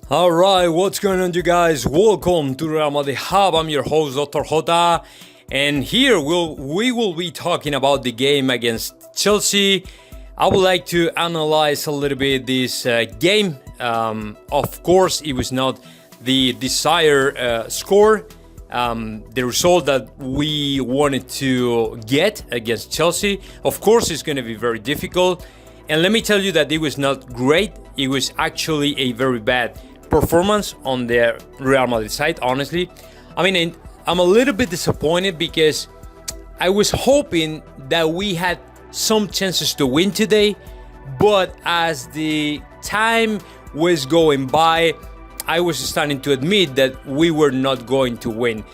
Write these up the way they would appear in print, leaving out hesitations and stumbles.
All right, what's going on, you guys? Welcome to Real Madrid Hub. I'm your host, Dr. Jota, and here we will be talking about the game against Chelsea. I would like to analyze a little bit this game. Of course, it was not the desired score, the result that we wanted to get against Chelsea. Of course, it's going to be very difficult. And let me tell you that it was not great. It was actually a very bad performance on the Real Madrid side, honestly. I mean, I'm a little bit disappointed because I was hoping that we had some chances to win today, but as the time was going by, I was starting to admit that we were not going to win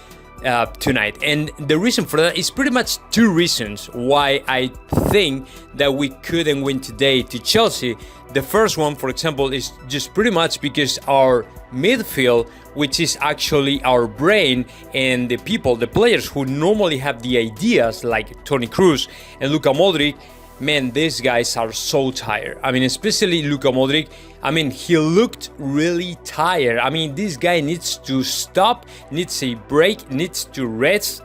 tonight. And the reason for that is pretty much two reasons why I think that we couldn't win today to Chelsea. The first one, for example, is just pretty much because our midfield, which is actually our brain, and the players who normally have the ideas, like Toni Kroos and Luka Modric, man, these guys are so tired. I mean, especially Luka Modric. I mean, he looked really tired. I mean, this guy needs to stop, needs a break, needs to rest.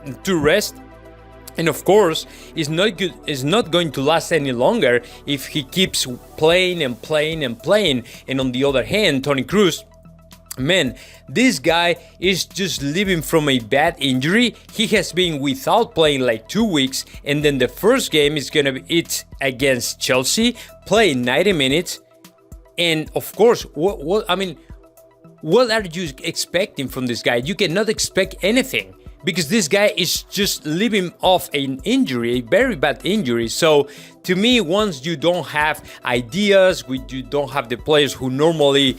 And of course, it's not good. It's not going to last any longer if he keeps playing and playing and playing. And on the other hand, Toni Kroos, man, this guy is just living from a bad injury. He has been without playing like 2 weeks, and then the first game is gonna be it's against Chelsea, playing 90 minutes. And of course, what are you expecting from this guy? You cannot expect anything, because this guy is just living off an injury, a very bad injury. So to me, once you don't have ideas, you don't have the players who normally,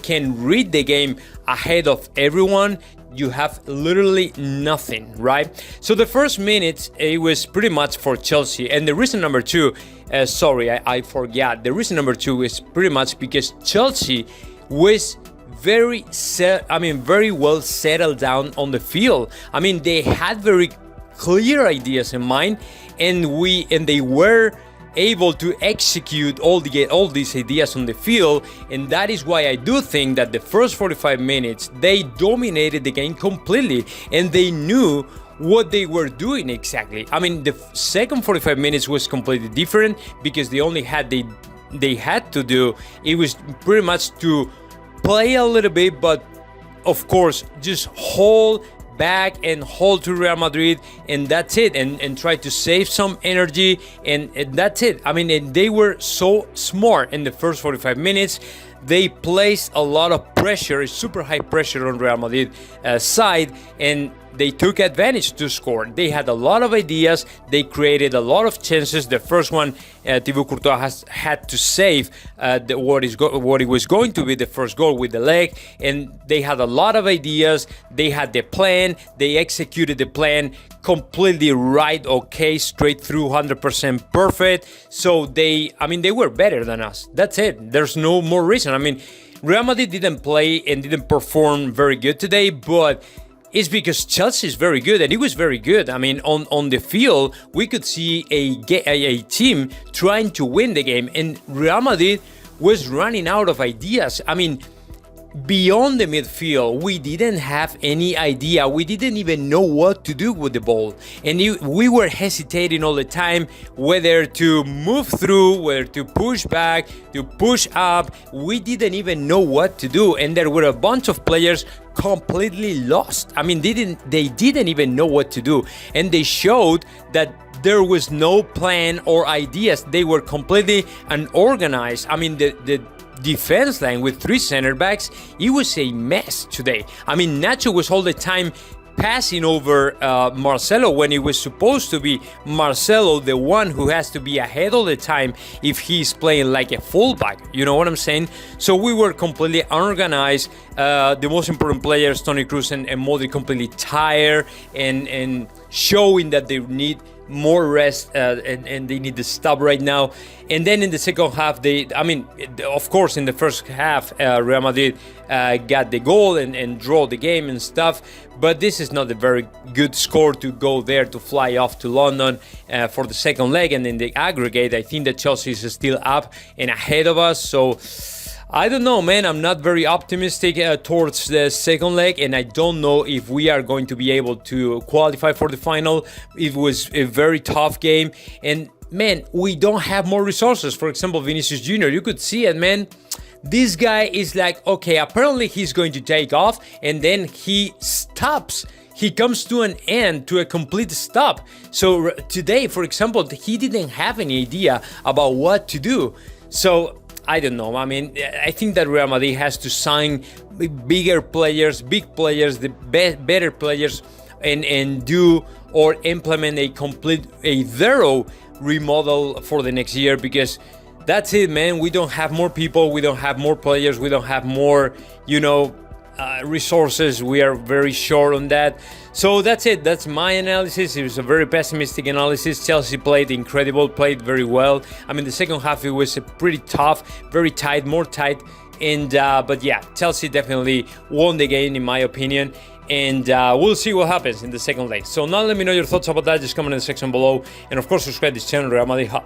can read the game ahead of everyone, you have literally nothing, right? So the first minute, it was pretty much for Chelsea. And the reason number two, I forgot. The reason number two is pretty much because Chelsea was very well settled down on the field. I mean, they had very clear ideas in mind, and they were able to execute all these ideas on the field. And that is why I do think that the first 45 minutes they dominated the game completely, and they knew what they were doing exactly. I mean, the second 45 minutes was completely different, because they had to do it was pretty much to play a little bit, but of course just hold back and hold to Real Madrid, and that's it, and try to save some energy, and that's it. I mean, they were so smart in the first 45 minutes. They placed a lot of pressure, super high pressure on Real Madrid side, and they took advantage to score. They had a lot of ideas. They created a lot of chances. The first one, Thibaut Courtois had to save what it was going to be the first goal with the leg. And they had a lot of ideas. They had the plan. They executed the plan completely right, okay, straight through, 100% perfect. So they were better than us. That's it. There's no more reason. I mean, Real Madrid didn't play and didn't perform very good today, but it's because Chelsea is very good, and it was very good. I mean, on the field, we could see a team trying to win the game, and Real Madrid was running out of ideas. I mean, beyond the midfield, we didn't have any idea. We didn't even know what to do with the ball. And we were hesitating all the time, whether to move through, whether to push back, to push up. We didn't even know what to do. And there were a bunch of players completely lost. I mean, they didn't even know what to do. And they showed that there was no plan or ideas. They were completely unorganized. I mean, the defense line with three center backs, it was a mess today. I mean, Nacho was all the time passing over Marcelo, when it was supposed to be Marcelo, the one who has to be ahead all the time if he's playing like a fullback. You know what I'm saying? So we were completely unorganized. The most important players, Toni Kroos and Modric, completely tired and showing that they need more rest and they need to stop right now. And then in the second half, of course, in the first half, Real Madrid got the goal and draw the game and stuff. But this is not a very good score to go there to fly off to London for the second leg. And in the aggregate, I think that Chelsea is still up and ahead of us. So I don't know, man. I'm not very optimistic towards the second leg, and I don't know if we are going to be able to qualify for the final. It was a very tough game, and man, we don't have more resources. For example, Vinicius Jr., you could see it, man. This guy is like, okay, apparently he's going to take off, and then he stops. He comes to an end, to a complete stop. So today, for example, he didn't have any idea about what to do. So I don't know. I mean, I think that Real Madrid has to sign bigger players, big players, the better players, and do or implement a thorough remodel for the next year, because that's it, man. We don't have more people, we don't have more players, we don't have more, resources. We are very short on that. So that's it. That's my analysis. It was a very pessimistic analysis. Chelsea played incredible, played very well. I mean, the second half, it was pretty tough, very tight, more tight. And but yeah, Chelsea definitely won the game in my opinion. And we'll see what happens in the second leg. So now let me know your thoughts about that. Just comment in the section below. And of course, subscribe to this channel, Real Madrid Hub.